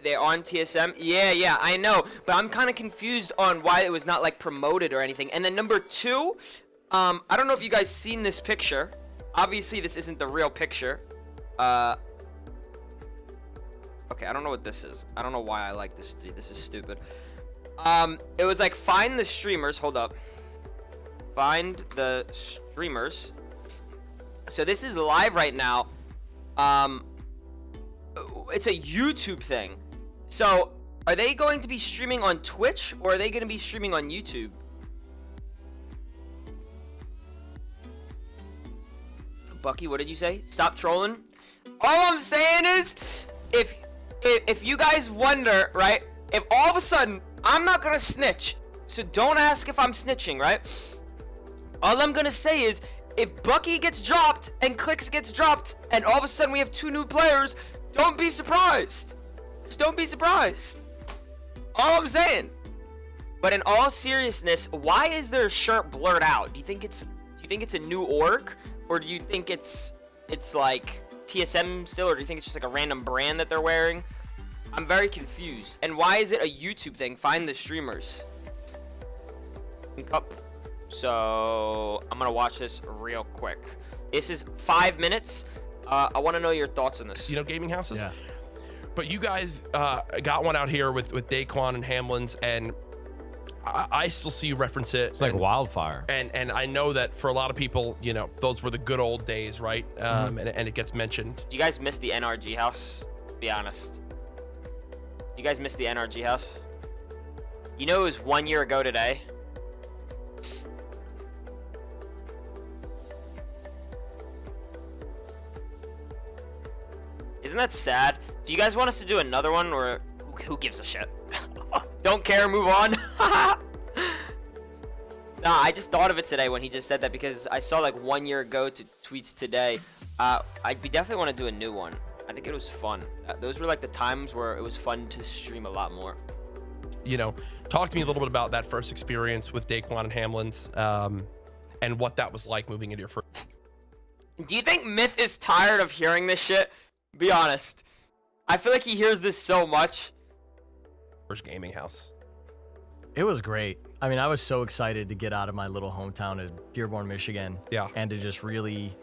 They're on TSM. Yeah, I know, but I'm kind of confused on why it was not like promoted or anything. And then number two, I don't know if you guys seen this picture. Obviously, this isn't the real picture. Okay, I don't know what this is. I don't know why I like this. This is stupid. It was like find the streamers. Hold up. Find the streamers. So this is live right now. It's a YouTube thing. So are they going to be streaming on Twitch or are they going to be streaming on YouTube? Bucky, what did you say? Stop trolling. All I'm saying is, if you guys wonder, right? If all of a sudden I'm not gonna snitch, so don't ask if I'm snitching, right? All I'm gonna say is, if Bucky gets dropped and Clicks gets dropped, and all of a sudden we have 2 new players, don't be surprised. Just don't be surprised. All I'm saying. But in all seriousness, why is their shirt blurred out? Do you think it's a new org, or do you think it's like TSM still, or do you think it's just like a random brand that they're wearing? I'm very confused. And why is it a YouTube thing? Find the streamers. So I'm gonna watch this real quick. This is 5 minutes. I want to know your thoughts on this. You know, gaming houses. Yeah. But you guys got one out here with Daequan and Hamlinz, and I still see you reference it. It's like wildfire. And I know that for a lot of people, you know, those were the good old days, right? And it gets mentioned. Do you guys miss the NRG house? Be honest. Do you guys miss the NRG house? You know, it was 1 year ago today. Isn't that sad? Do you guys want us to do another one, or who gives a shit? Don't care, move on. Nah, I just thought of it today when he just said that, because I saw like 1 year ago to tweets today. I'd definitely want to do a new one. I think it was fun. Those were like the times where it was fun to stream a lot more. You know, talk to me a little bit about that first experience with Daequan and Hamlinz, and what that was like moving into your first. Do you think Myth is tired of hearing this shit? Be honest. I feel like he hears this so much. First gaming house. It was great. I mean, I was so excited to get out of my little hometown of Dearborn, Michigan. Yeah. And to just really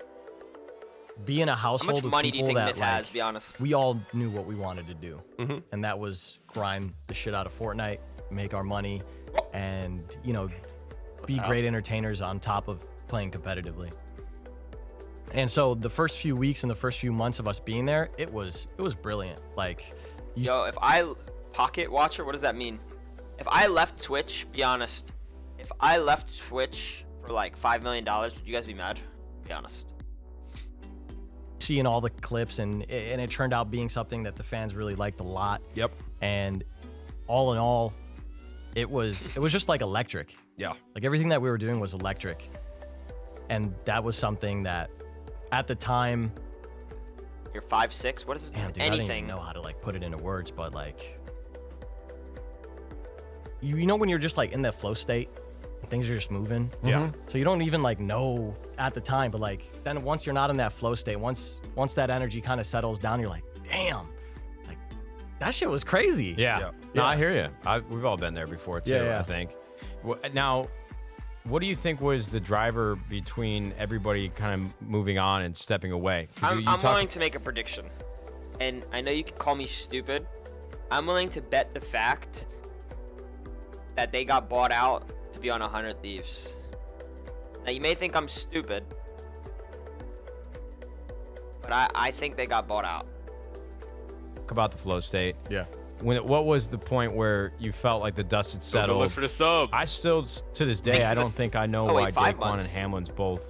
be in a household How much money with do you people think that, Myth has, be honest? we all knew what we wanted to do. Mm-hmm. And that was grind the shit out of Fortnite, make our money, and, you know, be great entertainers on top of playing competitively. And so the first few weeks and the first few months of us being there, it was brilliant. Like, Yo, if I pocket watcher, what does that mean? If I left Twitch, be honest, if I left Twitch for like $5 million, would you guys be mad? Be honest. seeing all the clips, and it turned out being something that the fans really liked a lot. Yep. And all in all, it was just like electric. Yeah. Like everything that we were doing was electric. And that was something that at the time, You're 5'6". What is it? damn, dude, I don't Anything? even know how to like put it into words, but like, you know when you're just like in that flow state, things are just moving. Yeah. So you don't even like know at the time, but like then once you're not in that flow state, once that energy kind of settles down, you're like, damn, like that shit was crazy. Yeah. No, I hear you. We've all been there before too. Yeah. I think. Now, what do you think was the driver between everybody kind of moving on and stepping away? I'm willing to make a prediction, and I know you can call me stupid. I'm willing to bet the fact that they got bought out to be on 100 Thieves. Now you may think I'm stupid, but I think they got bought out. Talk about the flow state. Yeah. What was the point where you felt like the dust had settled? Look for the sub. I still, to this day, I don't think I know Oh, why wait, 5 Daequan months. and Hamlinz both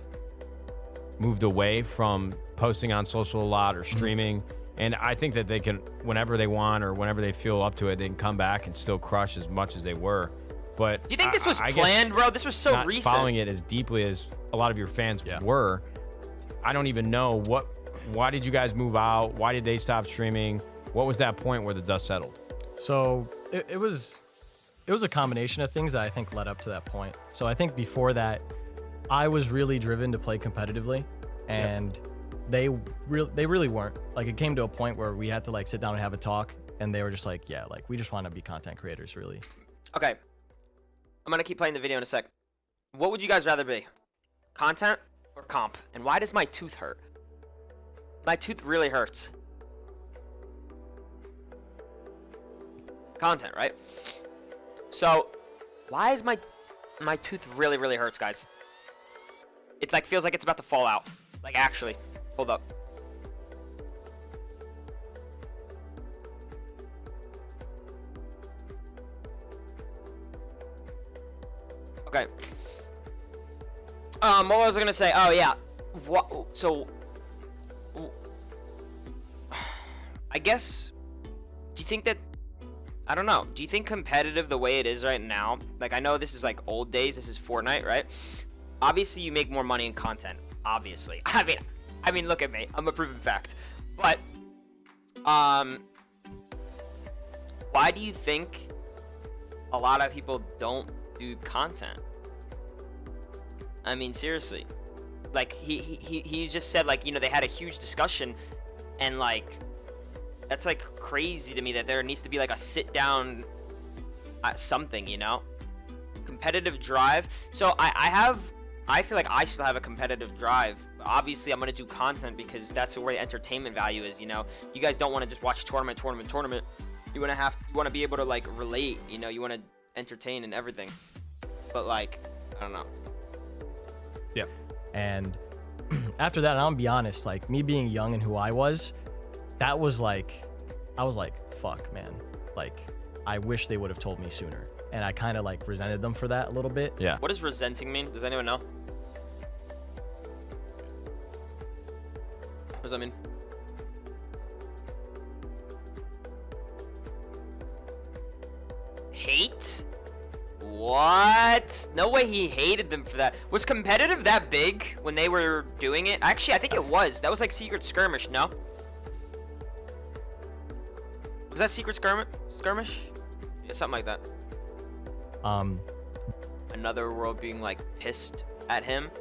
moved away from posting on social a lot or streaming. And I think that they can, whenever they want or whenever they feel up to it, they can come back and still crush as much as they were. But Do you think this was I guess planned, bro? This was so not recent. following it as deeply as a lot of your fans Yeah. were. I don't even know why did you guys move out? Why did they stop streaming? What was that point where the dust settled? So it was it was a combination of things that I think led up to that point. So I think before that, I was really driven to play competitively, and they really weren't. Like, it came to a point where we had to like sit down and have a talk, and they were just like, yeah, like we just want to be content creators, really. Okay. I'm gonna keep playing the video in a sec. What would you guys rather be? Content or comp? And why does my tooth hurt? My tooth really hurts. Content, right? So, why is my tooth really hurts, guys? It like feels like it's about to fall out. Like, actually. Hold up. Okay. What was I gonna say? Oh yeah. What? So, I guess. Do you think that? I don't know. Do you think competitive the way it is right now? Like, I know this is like old days. This is Fortnite, right? Obviously, you make more money in content. Obviously. I mean, look at me. I'm a proven fact. But, why do you think a lot of people don't do content? I mean, seriously. Like, he just said, like, you know, they had a huge discussion, and like, that's like crazy to me that there needs to be like a sit down something, you know? Competitive drive. So I feel like I still have a competitive drive. Obviously, I'm gonna do content because that's where the entertainment value is, you know? You guys don't want to just watch tournament. You wanna be able to like relate, you know? You wanna entertain and everything. But like, I don't know. Yeah. And after that, I'll be honest, like me being young and who I was, that was like, I was like, fuck, man. Like, I wish they would have told me sooner. And I kind of like resented them for that a little bit. Yeah. What does resenting mean? Does anyone know? What does that mean? Hate? What? No way he hated them for that. Was competitive that big when they were doing it? Actually, I think it was. That was like Secret Skirmish, no? Was that Secret Skirmish? Yeah, something like that. Another world being like pissed at him.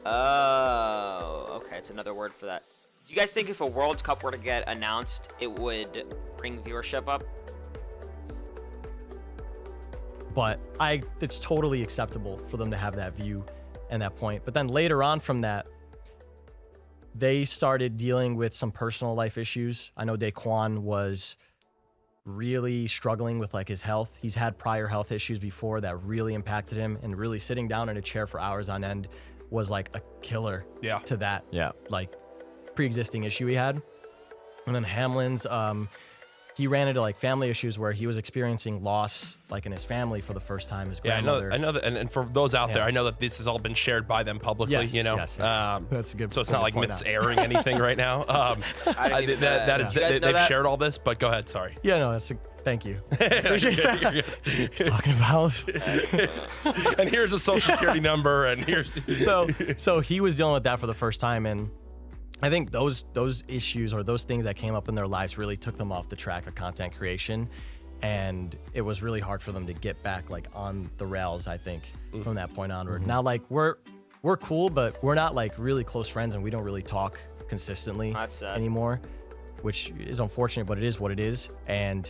Oh, okay, it's another word for that. Do you guys think if a World Cup were to get announced, it would bring viewership up? But it's totally acceptable for them to have that view and that point. But then later on from that, they started dealing with some personal life issues. I know Daequan was really struggling with like his health. He's had prior health issues before that really impacted him, and really sitting down in a chair for hours on end was like a killer to that like pre-existing issue he had. And then Hamlinz, he ran into like family issues where he was experiencing loss like in his family for the first time. His grandmother. I know that, and for those out there, I know that this has all been shared by them publicly. You know, that's a good. So it's not like Myth's airing anything right now. They've shared all this, but go ahead. Sorry. Yeah, no, thank you. Appreciate that. He's talking about. And here's a social security number, and here's. So he was dealing with that for the first time, and I think those issues or those things that came up in their lives really took them off the track of content creation, and it was really hard for them to get back like on the rails, I think, from that point onward. Now, like we're cool, but we're not like really close friends, and we don't really talk consistently anymore, which is unfortunate, but it is what it is. And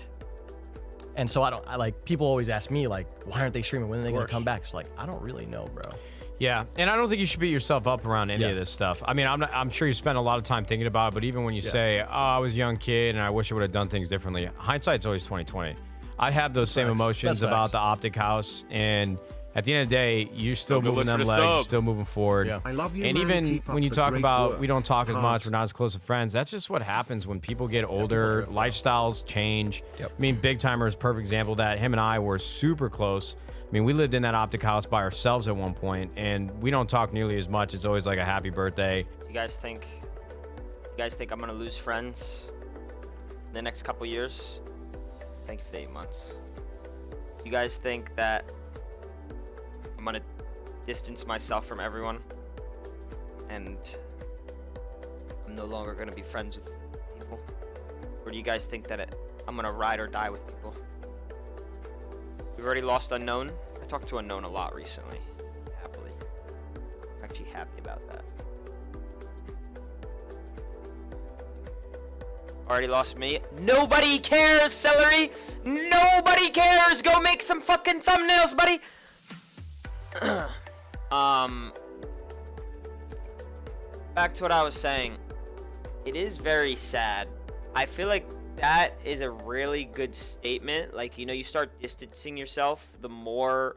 so I like, people always ask me like, why aren't they streaming? When are they gonna come back? It's like, I don't really know, bro. Yeah, and I don't think you should beat yourself up around any of this stuff. I mean, I'm sure you spend a lot of time thinking about it, but even when you say, oh, I was a young kid and I wish I would have done things differently, hindsight's always 20/20. I have those same emotions about the Optic House, and at the end of the day, you're still moving them legs, you're still moving forward. I love you, and man. even Keep when up you the talk great about work. we don't talk as much, Cards. we're not as close of friends, that's just what happens when people get older, lifestyles change. I mean, Big Timer is a perfect example of that. Him and I were super close. I mean, we lived in that Optic House by ourselves at one point, and we don't talk nearly as much. It's always like a happy birthday. You guys think I'm gonna lose friends in the next couple years? Thank you for the 8 months. You guys think that I'm gonna distance myself from everyone, and I'm no longer gonna be friends with people? Or do you guys think that I'm gonna ride or die with people? You We've already lost Unknown. I talked to Unknown a lot recently. Happily. I'm actually happy about that. Already lost me. Nobody cares, Celery! Nobody cares! Go make some fucking thumbnails, buddy! Back to what I was saying. It is very sad. I feel like that is a really good statement. Like, you know, you start distancing yourself the more,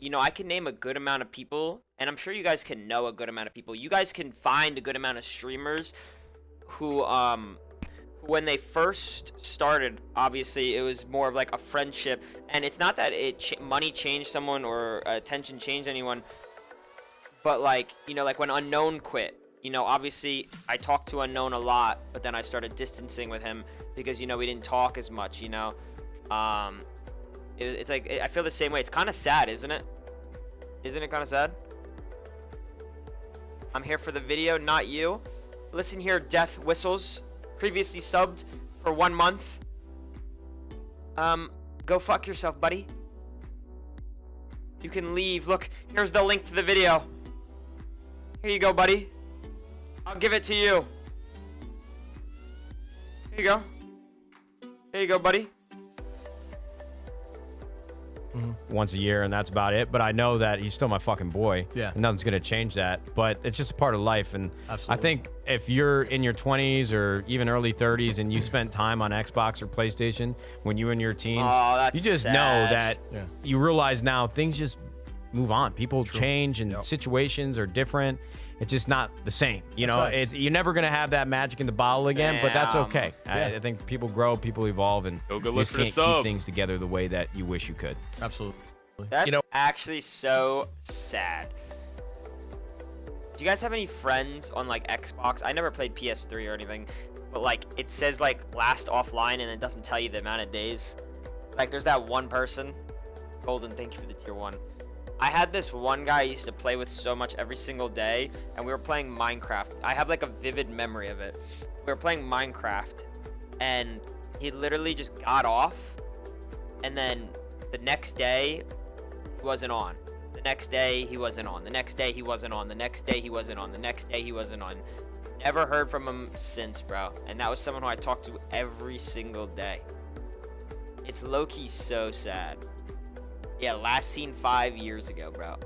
you know, I can name a good amount of people, and I'm sure you guys can know a good amount of people. You guys can find a good amount of streamers who, when they first started, obviously it was more of like a friendship, and it's not that money changed someone or attention changed anyone, but like, you know, like when Unknown quit, you know, obviously I talked to Unknown a lot, but then I started distancing with him because, you know, we didn't talk as much, you know. It's like, I feel the same way. It's kind of sad, isn't it? Isn't it kind of sad? I'm here for the video, not you. Listen here, Death Whistles. Previously subbed for 1 month. Go fuck yourself, buddy. You can leave. Look, here's the link to the video. Here you go, buddy. I'll give it to you. Here you go. Here you go, buddy. Once a year, and that's about it. But I know that he's still my fucking boy. Yeah. And nothing's gonna change that. But it's just a part of life. And Absolutely. I think if you're in your 20s or even early 30s and you spent time on Xbox or PlayStation when you were in your teens, Oh, that's you just sad. know that Yeah. you realize now things just move on. People change and Yep. situations are different. It's just not the same. You know, That's nice. you're never gonna have that magic in the bottle again, but that's Damn. okay. Yeah. I think people grow, people evolve, and Go you just listen to can't Sub. keep things together the way that you wish you could. Absolutely. That's You know- actually so sad. Do you guys have any friends on like Xbox? I never played PS3 or anything, but like it says like last offline and it doesn't tell you the amount of days. Like there's that one person. Golden, thank you for the tier 1. I had this one guy I used to play with so much every single day, and we were playing Minecraft. I have like a vivid memory of it. We were playing Minecraft, and he literally just got off, and then the next day, he wasn't on. The next day, he wasn't on. The next day, he wasn't on. The next day, he wasn't on. The next day, he wasn't on. Never heard from him since, bro. And that was someone who I talked to every single day. It's low-key so sad. Yeah, last seen 5 years ago, bro.